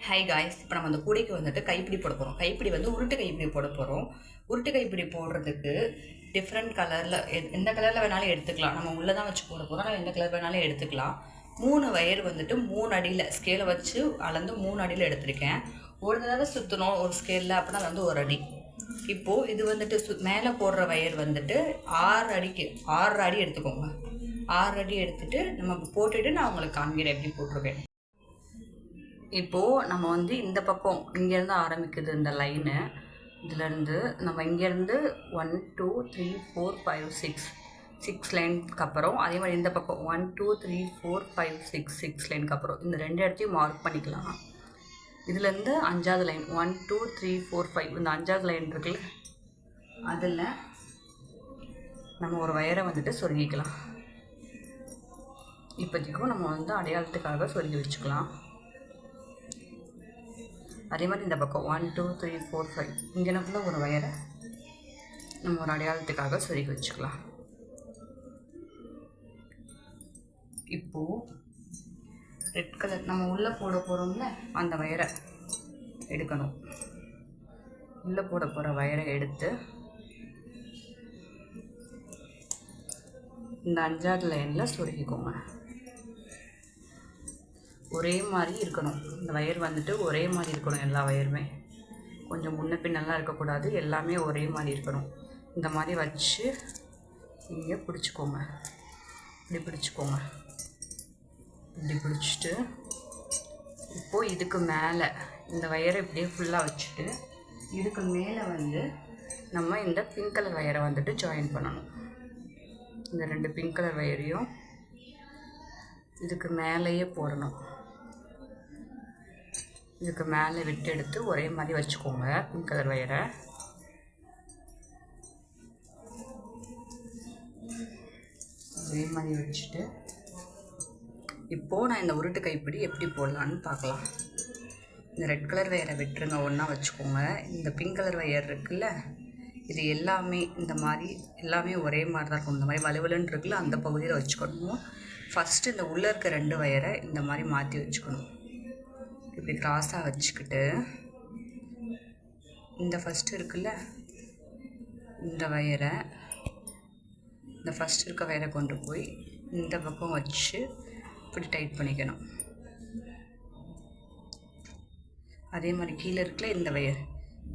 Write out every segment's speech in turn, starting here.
High guys, இப்போ நம்ம அந்த கூடைக்கு வந்துட்டு கைப்பிடி போட போகிறோம். கைப்பிடி வந்து உருட்டு கைப்பிடி போட போகிறோம். உருட்டு கைப்பிடி போடுறதுக்கு டிஃப்ரெண்ட் கலரில் எந்த கலரில் வேணாலும் எடுத்துக்கலாம். நம்ம உள்ளே தான் வச்சு போட போகிறோம். நம்ம எந்த கலர் வேணாலும் எடுத்துக்கலாம். 3 வயர் வந்துட்டு 3 அடியில் ஸ்கேலை வச்சு அளந்து 3 அடியில் எடுத்திருக்கேன். ஒரு தடவை சுற்றணும் ஒரு ஸ்கேலில், அப்படின்னா அது வந்து 1 அடி. இப்போது இது வந்துட்டு மேலே போடுற வயர் வந்துட்டு 6 அடிக்கு 6 அடி எடுத்துக்கோங்க. 6 அடி எடுத்துகிட்டு நம்ம போட்டுட்டு நான் உங்களுக்கு காண்கிறேன் எப்படி போட்டிருக்கேன். இப்போது நம்ம வந்து இந்த பக்கம் இங்கேருந்து ஆரம்பிக்குது இந்த லைனு. இதிலேருந்து நம்ம இங்கேருந்து 1 2 3 4 5 6 லைனுக்கு அப்புறம் அதே மாதிரி இந்த பக்கம் 1 2 3 4 5 6 லைனுக்கு அப்புறம் இந்த 2 இடத்தையும் மார்க் பண்ணிக்கலாம். இதுலேருந்து 5வது லைன் 1 2 3 4 5 இந்த 5வது லைன் இருக்குல்ல, அதில் நம்ம ஒரு வயரை வந்துட்டு சொருகிக்கலாம். இப்போதைக்கும் நம்ம வந்து அடையாளத்துக்காக சொருகி வச்சுக்கலாம். அதே மாதிரி இந்த பக்கம் 1 2 3 4 5 இங்கேனக்குள்ள ஒரு வயரை நம்ம ஒரு அடையாளத்துக்காக சொருகி வச்சுக்கலாம். இப்போது ரெட் கலர் நம்ம உள்ளே போட போகிறோம்ல, அந்த வயரை எடுக்கணும். உள்ளே போட போகிற வயரை எடுத்து இந்த 5வது லைனில் சொருகிக்கோங்க. ஒரே மாதிரி இருக்கணும். இந்த வயர் வந்துட்டு ஒரே மாதிரி இருக்கணும். எல்லா வயருமே கொஞ்சம் முன்ன பின்னெல்லாம் இருக்கக்கூடாது. எல்லாமே ஒரே மாதிரி இருக்கணும். இந்த மாதிரி வச்சு இங்கே பிடிச்சிக்கோங்க. இப்படி பிடிச்சிக்கோங்க. இப்படி பிடிச்சிட்டு இப்போது இதுக்கு மேலே இந்த வயரை இப்படியே ஃபுல்லாக வச்சுட்டு இதுக்கு மேலே வந்து நம்ம இந்த பிங்க் கலர் வயரை வந்துட்டு ஜாயின் பண்ணணும். இந்த 2 பிங்க் கலர் வயரையும் இதுக்கு மேலேயே போடணும். இதுக்கு மேலே விட்டு எடுத்து ஒரே மாதிரி வச்சுக்கோங்க பிங்க் கலர் வயரை. ஒரே மாதிரி வச்சுட்டு இப்போது நான் இந்த உருட்டு கைப்பிடி எப்படி போடலான்னு பார்க்கலாம். இந்த ரெட் கலர் வயரை விட்டுருங்க, ஒன்றா வச்சுக்கோங்க. இந்த பிங்க் கலர் வயர் இருக்குல்ல, இது எல்லாமே இந்த மாதிரி எல்லாமே ஒரே மாதிரி தான் இருக்கும். இந்த மாதிரி வலுவலுன்னு இருக்குல்ல, அந்த பகுதியில் வச்சுக்கணும். ஃபஸ்ட்டு இந்த உள்ளே இருக்க 2 வயரை இந்த மாதிரி மாற்றி வச்சுக்கணும். இப்படி கிராஸாக வச்சுக்கிட்டு இந்த ஃபஸ்ட்டு இருக்குல்ல, இந்த வயரை இந்த ஃபஸ்ட் இருக்க வயரை கொண்டு போய் இந்த பக்கம் வச்சு இப்படி டைட் பண்ணிக்கணும். அதே மாதிரி கீழே இருக்குல்ல இந்த வயர்,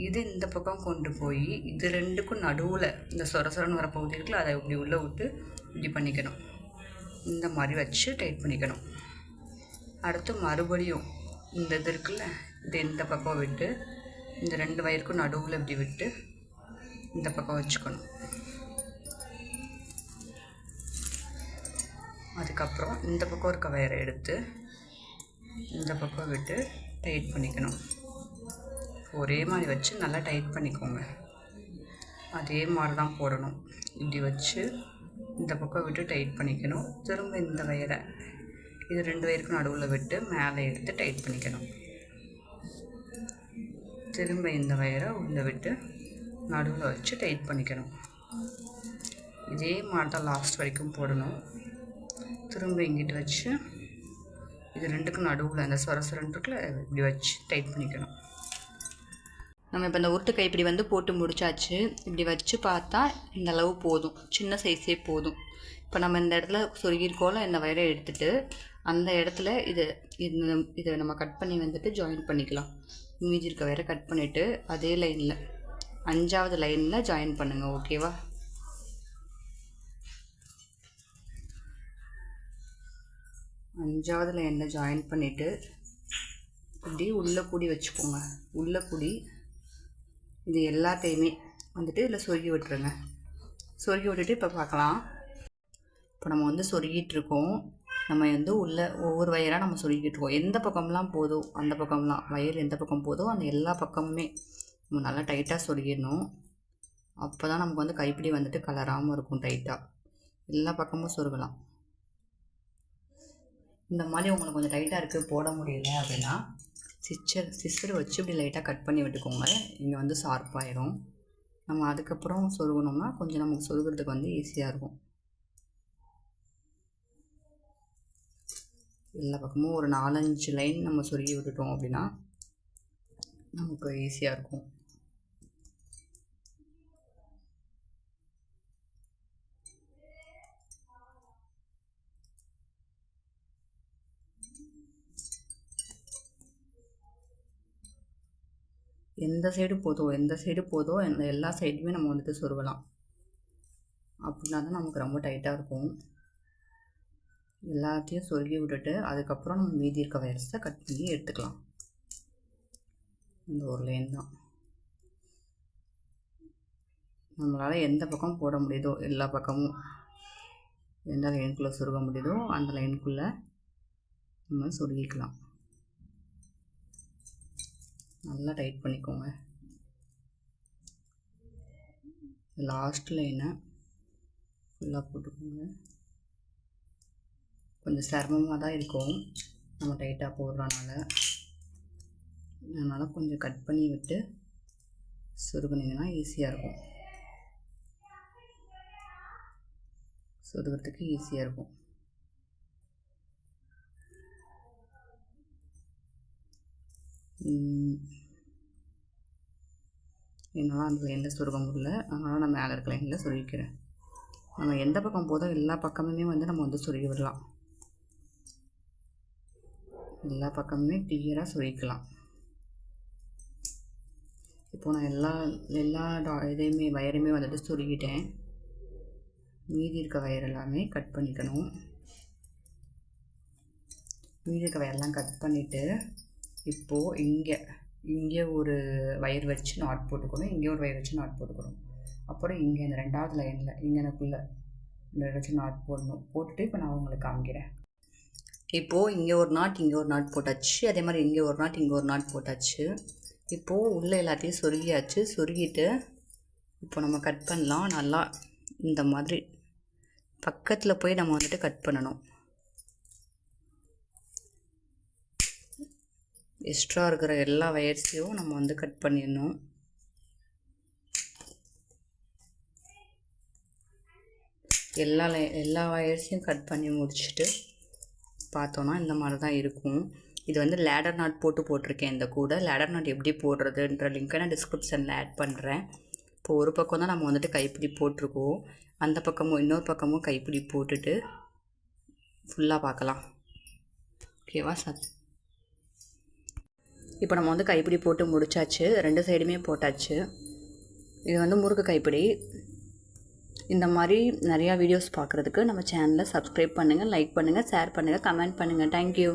இது இந்த பக்கம் கொண்டு போய் இது 2க்கும் நடுவில் இந்த சொரசொரன்னு வர பகுதி இருக்குல்ல, அதை இப்படி உள்ளே விட்டு இப்படி பண்ணிக்கணும். இந்த மாதிரி வச்சு டைட் பண்ணிக்கணும். அடுத்து மறுபடியும் இந்த இது இருக்குல்ல, இது இந்த பக்கம் விட்டு இந்த 2 வயருக்கும் நடுவில் இப்படி விட்டு இந்த பக்கம் வச்சுக்கணும். அதுக்கப்புறம் இந்த பக்கம் இருக்க வயரை எடுத்து இந்த பக்கம் விட்டு டைட் பண்ணிக்கணும். ஒரே மாதிரி வச்சு நல்லா டைட் பண்ணிக்கோங்க. அதே மாதிரி தான் போடணும். இப்படி வச்சு இந்த பக்கம் விட்டு டைட் பண்ணிக்கணும். திரும்ப இந்த வயரை இது 2 வயருக்கும் நடுவில் விட்டு மேலே எடுத்து டைட் பண்ணிக்கணும். திரும்ப இந்த வயரை உள்ளே விட்டு நடுவில் வச்சு டைட் பண்ணிக்கணும். இதே மாதிரி தான் லாஸ்ட் வரைக்கும் போடணும். திரும்ப இங்கிட்டு வச்சு இது 2க்கும் நடுவில் அந்த சொரசொரன்னு இருக்குல்ல, இப்படி வச்சு டைட் பண்ணிக்கணும். நம்ம இப்போ இந்த உருட்டு கைப்பிடி வந்து போட்டு முடிச்சாச்சு. இப்படி வச்சு பார்த்தா இந்த அளவு போதும், சின்ன சைஸே போதும். இப்போ நம்ம இந்த இடத்துல சொருகிருக்கோல, இந்த வயரை எடுத்துகிட்டு அந்த இடத்துல இதை நம்ம கட் பண்ணி வந்துட்டு ஜாயின் பண்ணிக்கலாம். மீதி இருக்க வயரை கட் பண்ணிவிட்டு அதே லைனில் 5வது லைனில் ஜாயின் பண்ணுங்கள். ஓகேவா? அஞ்சாவது லைனில் ஜாயின் பண்ணிவிட்டு இப்படி உள்ளே கூடி வச்சுக்கோங்க. உள்ளே கூடி இது எல்லாத்தையுமே வந்துட்டு இதில் சொருகி விட்டுருங்க. சொருகி விட்டுட்டு இப்போ பார்க்கலாம். இப்போ நம்ம வந்து சொருகிட்டுருக்கோம். நம்ம வந்து உள்ளே ஒவ்வொரு வயராக நம்ம சொருகிட்டுருக்கோம். எந்த பக்கம்லாம் போதோ அந்த பக்கம்லாம் வயர் எந்த பக்கம் போதோ அந்த எல்லா பக்கமுமே நம்ம நல்லா டைட்டாக சொருகிடணும். அப்போ தான் நமக்கு வந்து கைப்பிடி வந்துட்டு கலராமல் இருக்கும். டைட்டாக எல்லா பக்கமும் சொருகலாம். இந்த மாதிரி உங்களுக்கு கொஞ்சம் டைட்டாக இருக்குது, போட முடியல அப்படின்னா சிஸ்டர் வச்சு இப்படி லைட்டாக கட் பண்ணி விட்டுக்கோங்க. இங்கே வந்து ஷார்ப்பாயிடும். நம்ம அதுக்கப்புறம் சொருகணும்னா கொஞ்சம் நமக்கு சொருகிறதுக்கு வந்து ஈஸியாக இருக்கும். எல்லா பக்கமும் ஒரு 4-5 லைன் நம்ம சொருகி விட்டுட்டோம் அப்படின்னா நமக்கு ஈஸியாக இருக்கும். எந்த சைடு போதோ எல்லா சைடுமே நம்ம வந்துட்டு சொருகலாம். அப்படின்னா தான் நமக்கு ரொம்ப டைட்டாக இருக்கும். எல்லாத்தையும் சொருகி விட்டுட்டு அதுக்கப்புறம் நம்ம மீதி இருக்க வயர்ஸை கட் பண்ணி எடுத்துக்கலாம். இந்த ஒரு லைன் தான் நம்மளால் எந்த பக்கம் போட முடியுதோ, எல்லா பக்கமும் எந்த லைனுக்குள்ளே சொருக முடியுதோ அந்த லைனுக்குள்ளே நம்ம சொருகிக்கலாம். நல்லா டைட் பண்ணிக்கோங்க. லாஸ்ட் லைனை ஃபுல்லாக போட்டுக்கோங்க. கொஞ்சம் சிரமமாக தான் இருக்கும் நம்ம டைட்டாக போடுறனால. அதனால் கொஞ்சம் கட் பண்ணி விட்டு சொருகுனிங்கன்னா ஈஸியாக இருக்கும். சொருகிறதுக்கு ஈஸியாக இருக்கும். என்னால் அந்த லைனில் சொருக முடியல, அதனால் நான் மேலே இருக்க லைனில் சொருகிக்கிறேன். நம்ம எந்த பக்கம் போதோ எல்லா பக்கமுமே நம்ம சொருகி விடலாம். எல்லா பக்கமுமே கிளியராக சொருகிக்கலாம். இப்போது நான் எல்லா இதையுமே வயரையுமே சொருகிட்டேன். மீதி இருக்க வயர் எல்லாமே கட் பண்ணிக்கணும். மீதி இருக்க வயரெல்லாம் கட் பண்ணிவிட்டு இப்போது இங்கே ஒரு வயர் வச்சு நாட் போட்டுக்கணும், இங்கே ஒரு வயர் வச்சு நாட் போட்டுக்கணும். அப்புறம் இங்கே இந்த 2வது லைனில் இங்கனக்குள்ளே இந்த வச்சு நாட் போடணும். போட்டுட்டு இப்போ நான் உங்களுக்கு காமிக்கிறேன். இப்போது இங்கே ஒரு நாட் போட்டாச்சு. அதே மாதிரி இங்கே ஒரு நாட் போட்டாச்சு. இப்போது உள்ளே எல்லாத்தையும் சொருகியாச்சு. சொருகிட்டு இப்போ நம்ம கட் பண்ணலாம். நல்லா இந்த மாதிரி பக்கத்தில் போய் நம்ம கட் பண்ணணும். எக்ஸ்ட்ரா இருக்கிற எல்லா வயர்ஸையும் நம்ம கட் பண்ணிடணும். எல்லா வயர்ஸையும் கட் பண்ணி முடிச்சுட்டு பார்த்தோன்னா இந்த மாதிரி தான் இருக்கும். இது லேடர் நாட் போட்டிருக்கேன். இந்த கூட லேடர் நாட் எப்படி போடுறதுன்ற லிங்க்கை நான் டிஸ்கிரிப்ஷனில் ஆட் பண்ணுறேன். இப்போ ஒரு பக்கம் தான் நம்ம கைப்பிடி போட்டிருக்கோம், அந்த பக்கமும் இன்னொரு பக்கமும் கைப்பிடி போட்டுட்டு ஃபுல்லாக பார்க்கலாம். ஓகேவா சார்? இப்போ நம்ம கைப்பிடி போட்டு முடிச்சாச்சு. 2 சைடுமே போட்டாச்சு. இது முறுக்கு கைப்பிடி. இந்த மாதிரி நிறையா வீடியோஸ் பார்க்குறதுக்கு நம்ம சேனலை சப்ஸ்கிரைப் பண்ணுங்கள், லைக் பண்ணுங்கள், ஷேர் பண்ணுங்கள், கமெண்ட் பண்ணுங்கள். தேங்க்யூ.